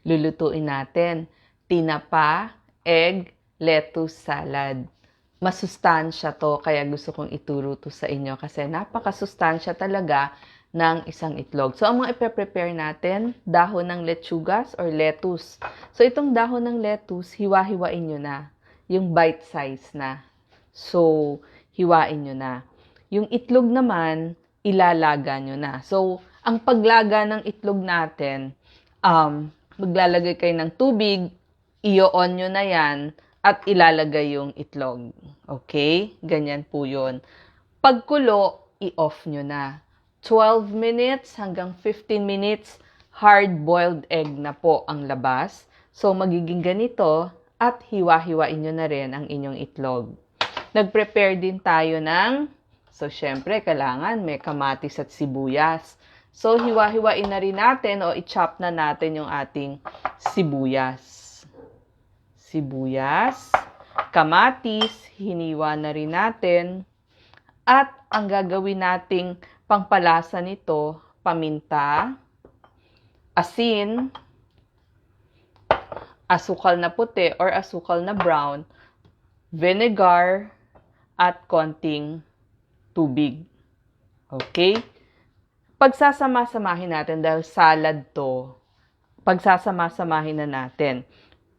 lulutuin natin? Tinapa, egg, lettuce salad. Masustansya to, kaya gusto kong ituro to sa inyo kasi napakasustansya talaga ng isang itlog. So, ang mga ipe-prepare natin, dahon ng lechugas or lettuce. So, itong dahon ng lettuce, hiwa-hiwain nyo na. Yung bite size na. So, hiwain nyo na. Yung itlog naman, ilalaga nyo na. So, ang paglaga ng itlog natin, maglalagay kayo ng tubig, i-on nyo na yan, at ilalagay yung itlog. Okay? Ganyan po yun. Pagkulo, i-off nyo na. 12 minutes hanggang 15 minutes, hard-boiled egg na po ang labas. So, magiging ganito at hiwa-hiwain nyo na rin ang inyong itlog. Nag-prepare din tayo so, syempre, kailangan may kamatis at sibuyas. So, hiwa-hiwain na rin natin o i-chop na natin yung ating sibuyas. Kamatis, hiniwa na rin natin. At ang gagawin nating pangpalasa nito, paminta, asin, asukal na puti or asukal na brown, vinegar, at konting tubig. Okay? Pagsasama-samahin natin dahil salad to, pagsasama-samahin na natin.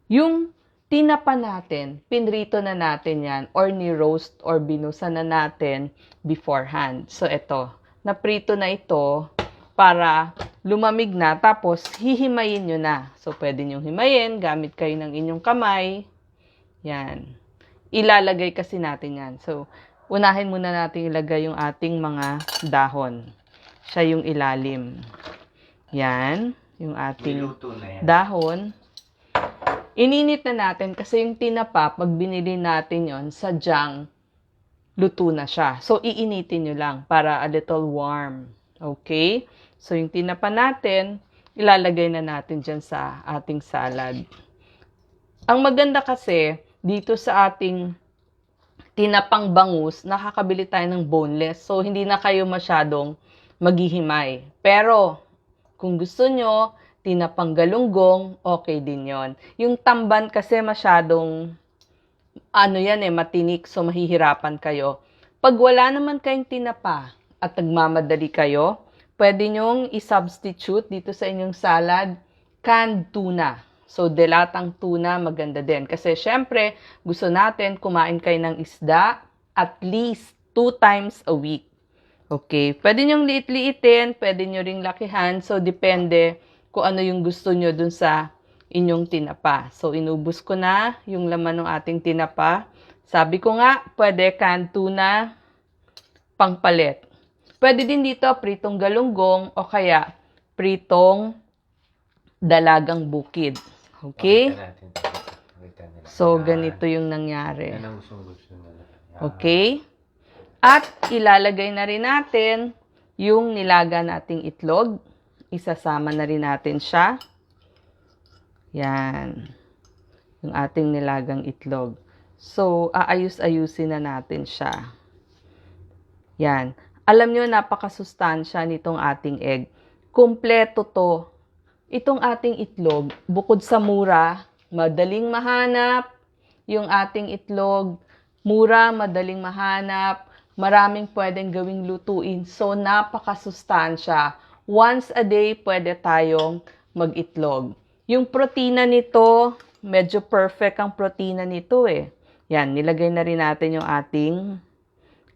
Yung tinapa natin, pinrito na natin yan, or ni-roast or binusa na natin beforehand. So, ito, naprito na ito para lumamig na, tapos hihimayin nyo na. So, pwede nyo himayin, gamit kayo ng inyong kamay. Yan. Ilalagay kasi natin yan. So, unahin muna natin ilagay yung ating mga dahon. Siya yung ilalim. Yan, yung ating dahon. Ininit na natin kasi yung tinapa, pag binili natin yon sadyang luto na siya. So, iinitin nyo lang para a little warm. Okay? So, yung tinapa natin, ilalagay na natin dyan sa ating salad. Ang maganda kasi, dito sa ating tinapang bangus, nakakabili tayo ng boneless. So, hindi na kayo masyadong maghihimay. Pero, kung gusto nyo, tinapang galunggong, okay din yon. Yung tamban kasi masyadong, matinik, so mahihirapan kayo. Pag wala naman kayong tinapa at nagmamadali kayo, pwede nyong i-substitute dito sa inyong salad, canned tuna. So, delatang tuna, maganda din. Kasi, syempre, gusto natin kumain kayo ng isda at least 2 times a week. Okay? Pwede nyong liit-liitin, pwede nyo ring lakihan. So, depende kung ano yung gusto nyo dun sa inyong tinapa. So, inubos ko na yung laman ng ating tinapa. Sabi ko nga, pwede canned tuna, pangpalit. Pwede din dito pritong galunggong o kaya pritong dalagang bukid. Okay? So, ganito yung nangyari. Okay? At ilalagay na rin natin yung nilaga nating itlog. Isasama na rin natin siya. Yan. Yung ating nilagang itlog. So, aayus-ayusin na natin siya. Yan. Alam nyo, napakasustansya nitong ating egg. Kumpleto to. Itong ating itlog, bukod sa mura, madaling mahanap. Yung ating itlog, mura, madaling mahanap. Maraming pwedeng gawing lutuin. So, napakasustansya. Once a day, pwede tayong mag-itlog. Yung protina nito, medyo perfect ang protina nito eh. Yan, nilagay na rin natin yung ating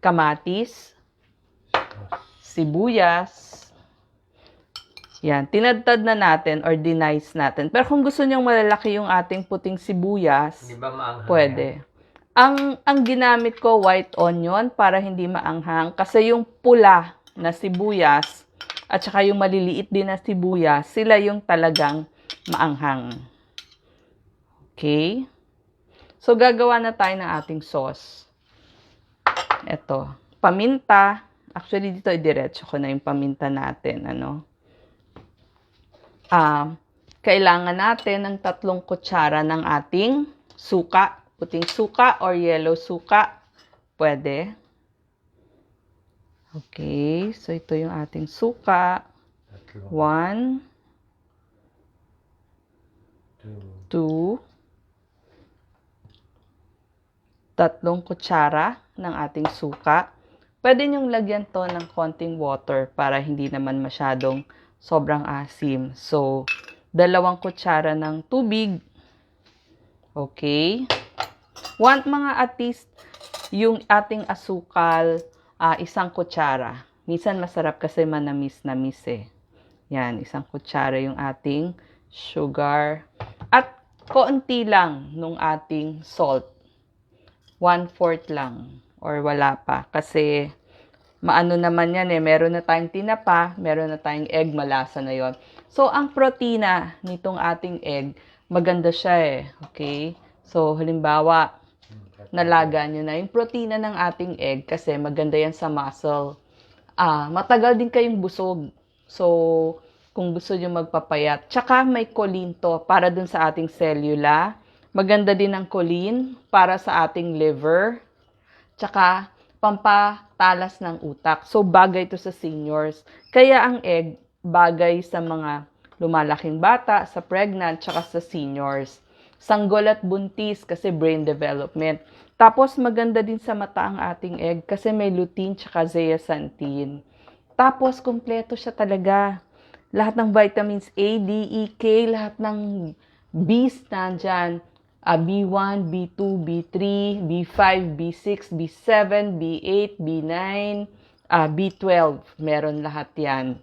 kamatis, sibuyas. Yan, tinadtad na natin or dinice natin. Pero kung gusto nyong malalaki yung ating puting sibuyas, pwede. Ang ginamit ko, white onion, para hindi maanghang. Kasi yung pula na sibuyas, at saka yung maliliit din na sibuyas, sila yung talagang maanghang. Okay? So, gagawa na tayo ng ating sauce. Ito, paminta. Actually, dito idiretso ko na yung paminta natin. Kailangan natin ng 3 kutsara ng ating suka. Puting suka or yellow suka. Pwede. Okay, so ito yung ating suka. 1, 2, 3 kutsara ng ating suka. Pwede nyong lagyan to ng konting water para hindi naman masyadong sobrang asim. So, 2 kutsara ng tubig. Okay. Want mga at least yung ating asukal, 1 kutsara. Minsan masarap kasi manamis-namis eh. Yan, 1 kutsara yung ating sugar. At konti lang nung ating salt. 1/4 lang or wala pa. Kasi maano naman yan eh. Meron na tayong tinapa, meron na tayong egg, malasa na yon. So, ang protina nitong ating egg, maganda siya eh. Okay? So, halimbawa, nalaga nyo na yung protina ng ating egg kasi maganda yan sa muscle. Matagal din kayong busog. So, kung gusto nyo magpapayat. Tsaka may choline to para dun sa ating cellula. Maganda din ang choline para sa ating liver. Tsaka pampatalas ng utak. So, bagay to sa seniors. Kaya ang egg, bagay sa mga lumalaking bata, sa pregnant, tsaka sa seniors. Sanggol at buntis kasi brain development. Tapos, maganda din sa mata ang ating egg kasi may lutein tsaka zeaxanthin. Tapos, kumpleto siya talaga. Lahat ng vitamins A, D, E, K, lahat ng B's nandyan. B1, B2, B3, B5, B6, B7, B8, B9, B12. Meron lahat yan.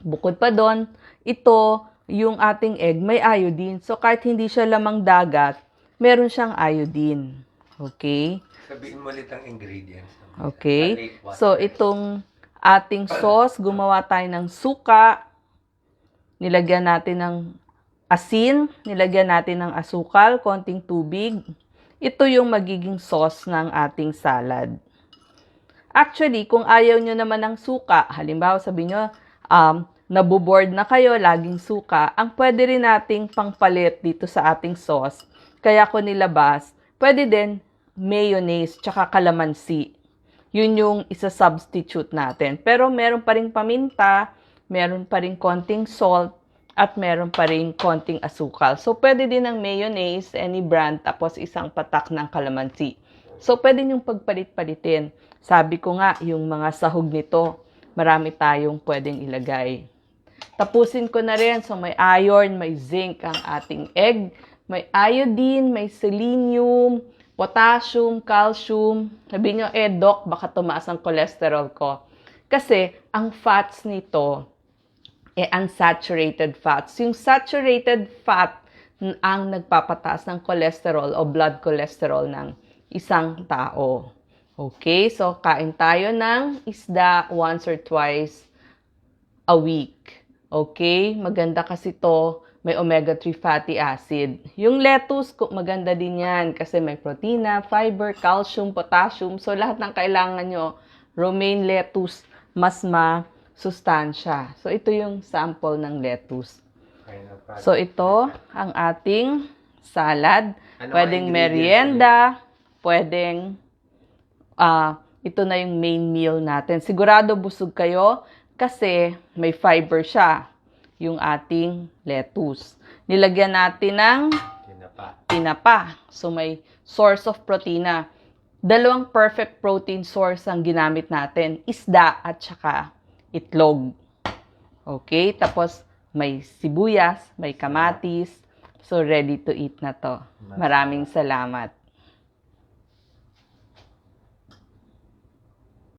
Bukod pa doon, ito, yung ating egg, may iodine. So, kahit hindi siya lamang dagat, meron siyang iodine. Okay? Sabihin mo ulit ang ingredients. Okay? So, itong ating sauce, gumawa tayo ng suka. Nilagyan natin ng asin, nilagyan natin ng asukal, konting tubig. Ito yung magiging sauce ng ating salad. Actually, kung ayaw nyo naman ng suka, halimbawa sabihin nyo, naboboard na kayo, laging suka, ang pwede rin nating pangpalit dito sa ating sauce, kaya ko nilabas, pwede din mayonnaise tsaka calamansi. Yun yung isa-substitute natin. Pero meron pa rin paminta, meron pa rin konting salt, at meron pa rin konting asukal. So, pwede din ng mayonnaise, any brand, tapos 1 patak ng calamansi. So, pwede nyong pagpalit-palitin. Sabi ko nga, yung mga sahog nito, marami tayong pwedeng ilagay. Tapusin ko na rin. So, may iron, may zinc ang ating egg. May iodine, may selenium, potassium, calcium. Sabi nyo, doc, baka tumaas ang cholesterol ko. Kasi, ang fats nito, unsaturated fats. Yung saturated fat ang nagpapataas ng cholesterol o blood cholesterol ng isang tao. Okay? So, kain tayo ng isda once or twice a week. Okay? Maganda kasi to, may omega-3 fatty acid. Yung lettuce, maganda din yan kasi may protina, fiber, calcium, potassium. So, lahat ng kailangan nyo, romaine lettuce, mas sustansya. So, ito yung sample ng lettuce. So, ito ang ating salad. Pwedeng merienda, pwedeng, ito na yung main meal natin. Sigurado busog kayo kasi may fiber siya, yung ating lettuce. Nilagyan natin ng tinapa. So, may source of protina. 2 perfect protein source ang ginamit natin, isda at saka itlog. Okay? Tapos, may sibuyas, may kamatis. So, ready to eat na to. Maraming salamat.